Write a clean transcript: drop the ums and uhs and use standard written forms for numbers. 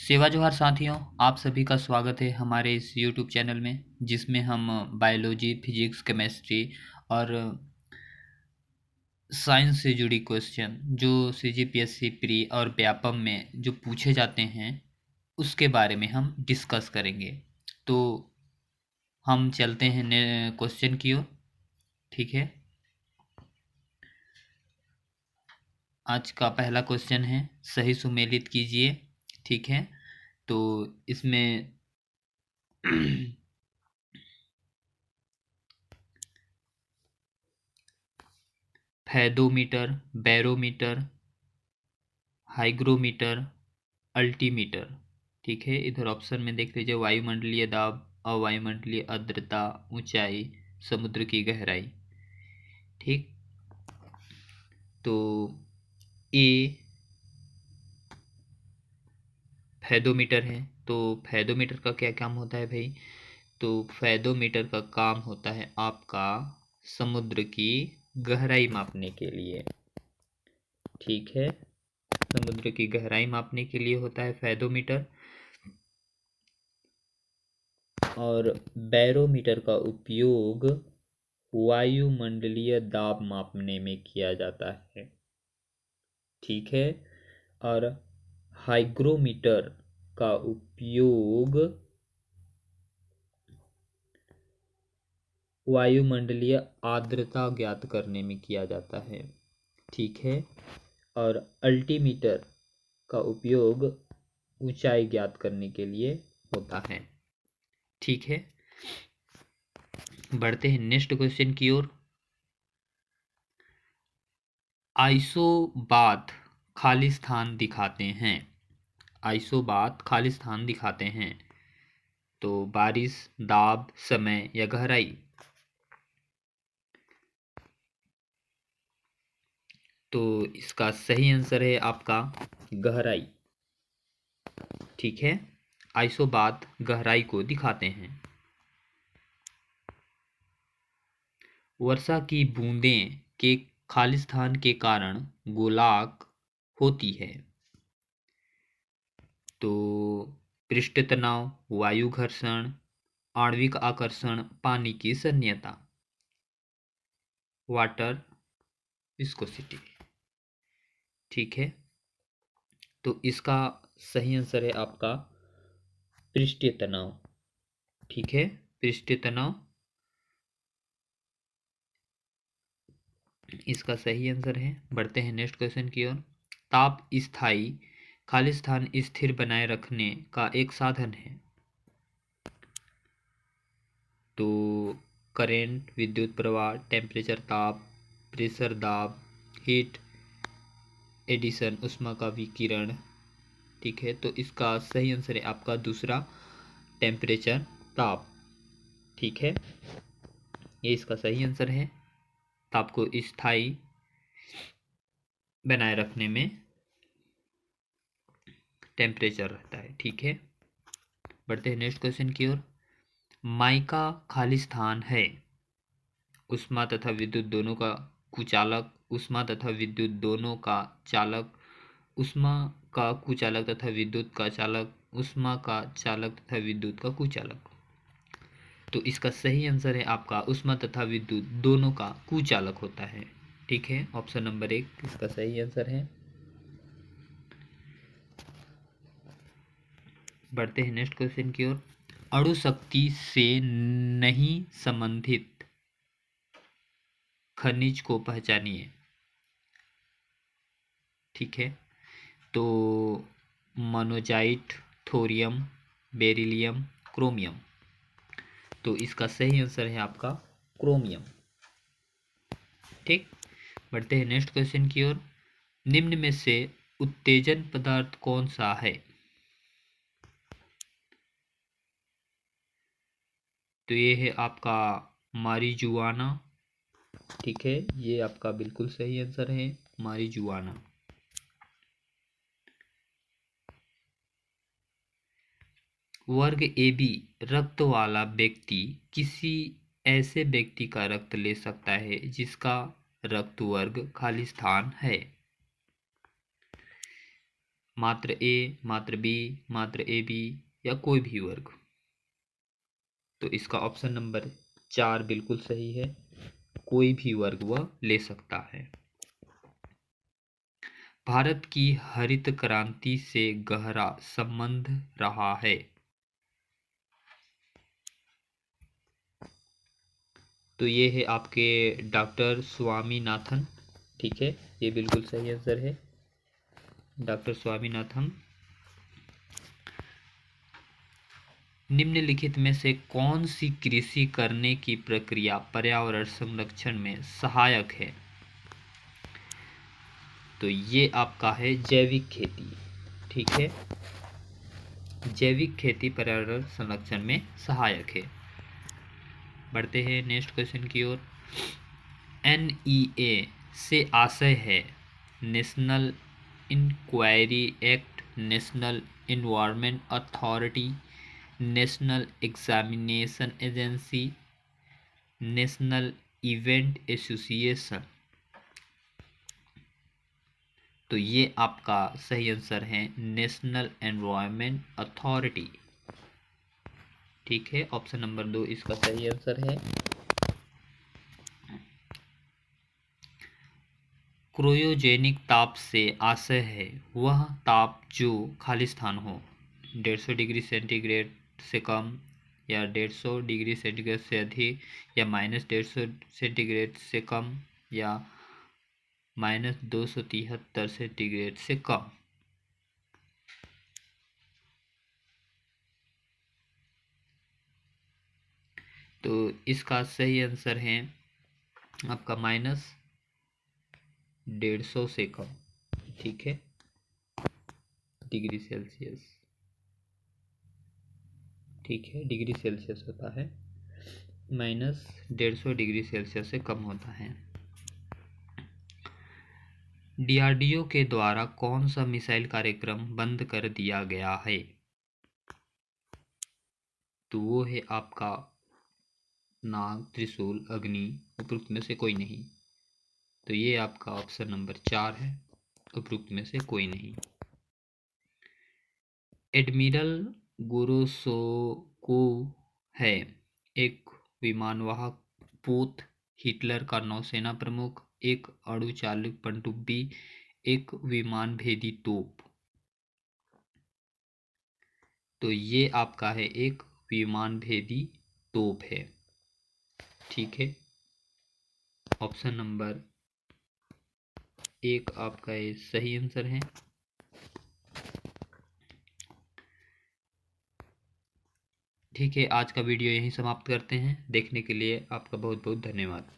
सेवा जोहार साथियों, आप सभी का स्वागत है हमारे इस यूट्यूब चैनल में जिसमें हम बायोलॉजी, फिजिक्स, केमिस्ट्री और साइंस से जुड़ी क्वेश्चन जो सीजीपीएससी प्री और व्यापम में जो पूछे जाते हैं उसके बारे में हम डिस्कस करेंगे। तो हम चलते हैं क्वेश्चन की ओर। ठीक है, आज का पहला क्वेश्चन है, सही सुमेलित कीजिए। ठीक है, तो इसमें फैदोमीटर, बैरोमीटर, हाइग्रोमीटर, अल्टीमीटर। ठीक है, इधर ऑप्शन में देख लीजिए, वायुमंडलीय दाब, अवायुमंडलीय आर्द्रता, ऊंचाई, समुद्र की गहराई। ठीक, तो ए फैदोमीटर है। तो फैदोमीटर का क्या काम होता है भाई? तो फैदोमीटर का काम होता है आपका समुद्र की गहराई मापने के लिए। ठीक है, समुद्र की गहराई मापने के लिए होता है फैदोमीटर। और बैरोमीटर का उपयोग वायुमंडलीय दाब मापने में किया जाता है। ठीक है, और हाइग्रोमीटर का उपयोग वायुमंडलीय आर्द्रता ज्ञात करने में किया जाता है। ठीक है, और अल्टीमीटर का उपयोग ऊंचाई ज्ञात करने के लिए होता है। ठीक है, बढ़ते हैं नेक्स्ट क्वेश्चन की ओर। आइसोबात खाली स्थान दिखाते हैं। आइसोबात खाली स्थान दिखाते हैं। तो बारिश, दाब, समय या गहराई। तो इसका सही आंसर है आपका गहराई। ठीक है, आइसोबात गहराई को दिखाते हैं। वर्षा की बूंदें के खाली स्थान के कारण गोलाक होती है। तो पृष्ठ तनाव, वायु घर्षण, आणविक आकर्षण, पानी की सन्यता, वाटर विस्कोसिटी। ठीक है, तो इसका सही आंसर है आपका पृष्ठीय तनाव। ठीक है, पृष्ठीय तनाव इसका सही आंसर है। बढ़ते हैं नेक्स्ट क्वेश्चन की ओर। ताप स्थायी खाली स्थान स्थिर बनाए रखने का एक साधन है। तो करेंट, विद्युत प्रवाह, टेम्परेचर ताप, प्रेशर दाब, हीट एडिशन, ऊष्मा का विकिरण। ठीक है, तो इसका सही आंसर है आपका दूसरा, टेम्परेचर ताप। ठीक है, ये इसका सही आंसर है। ताप को स्थायी बनाए रखने में टेम्परेचर रहता है। ठीक है, बढ़ते हैं नेक्स्ट क्वेश्चन की ओर। माइका खाली स्थान है। ऊष्मा तथा विद्युत दोनों का कुचालक, ऊष्मा तथा विद्युत दोनों का चालक, ऊष्मा का कुचालक तथा विद्युत का चालक, ऊष्मा का चालक तथा विद्युत का कुचालक। तो इसका सही आंसर है आपका ऊष्मा तथा विद्युत दोनों का कुचालक होता है। ठीक है, ऑप्शन नंबर 1 इसका सही आंसर है। बढ़ते हैं नेक्स्ट क्वेश्चन की ओर। अणु शक्ति से नहीं संबंधित खनिज को पहचानिए। ठीक है, तो मोनोजाइट, थोरियम, बेरिलियम, क्रोमियम। तो इसका सही आंसर है आपका क्रोमियम। ठीक, बढ़ते हैं नेक्स्ट क्वेश्चन की ओर। निम्न में से उत्तेजन पदार्थ कौन सा है? तो ये है आपका मारिजुआना। ठीक है, ये आपका बिल्कुल सही आंसर है, मारिजुआना। वर्ग ए बी रक्त वाला व्यक्ति किसी ऐसे व्यक्ति का रक्त ले सकता है जिसका रक्त वर्ग खाली स्थान है। मात्र ए, मात्र बी, मात्र ए बी या कोई भी वर्ग। तो इसका ऑप्शन नंबर 4 बिल्कुल सही है, कोई भी वर्ग वह ले सकता है। भारत की हरित क्रांति से गहरा संबंध रहा है। तो ये है आपके डॉक्टर स्वामीनाथन। ठीक है, ये बिल्कुल सही आंसर है, डॉक्टर स्वामीनाथन। निम्नलिखित में से कौन सी कृषि करने की प्रक्रिया पर्यावरण संरक्षण में सहायक है? तो ये आपका है जैविक खेती। ठीक है, जैविक खेती पर्यावरण संरक्षण में सहायक है। बढ़ते हैं नेक्स्ट क्वेश्चन की ओर। NEA से आशय है national inquiry act, national environment authority, national examination agency, national event association. तो ये आपका सही आंसर है नेशनल एनवायरनमेंट अथॉरिटी। ठीक है, ऑप्शन नंबर 2 इसका सही आंसर है। क्रायोजेनिक ताप से आशय है वह ताप जो खालिस्तान हो, 150 डिग्री सेंटीग्रेड से कम या 150 डिग्री सेंटीग्रेड से अधिक या -150 सेंटीग्रेड से कम या -273 सेंटीग्रेड से कम। तो इसका सही आंसर है आपका -150 से कम। ठीक है, डिग्री सेल्सियस। ठीक है, डिग्री सेल्सियस होता है, -150 डिग्री सेल्सियस से कम होता है। DRDO के द्वारा कौन सा मिसाइल कार्यक्रम बंद कर दिया गया है? तो वो है आपका नाग, त्रिशूल, अग्नि, उपरोक्त में से कोई नहीं। तो ये आपका ऑप्शन नंबर 4 है, उपरोक्त में से कोई नहीं। एडमिरल गोरोशोकोव है एक विमानवाहक पोत, हिटलर का नौसेना प्रमुख, एक अणु चालित पनडुब्बी, एक विमान भेदी तोप। तो ये आपका है एक विमान भेदी तोप है। ठीक है, ऑप्शन नंबर 1 आपका ये सही आंसर है। ठीक है, आज का वीडियो यहीं समाप्त करते हैं। देखने के लिए आपका बहुत बहुत धन्यवाद।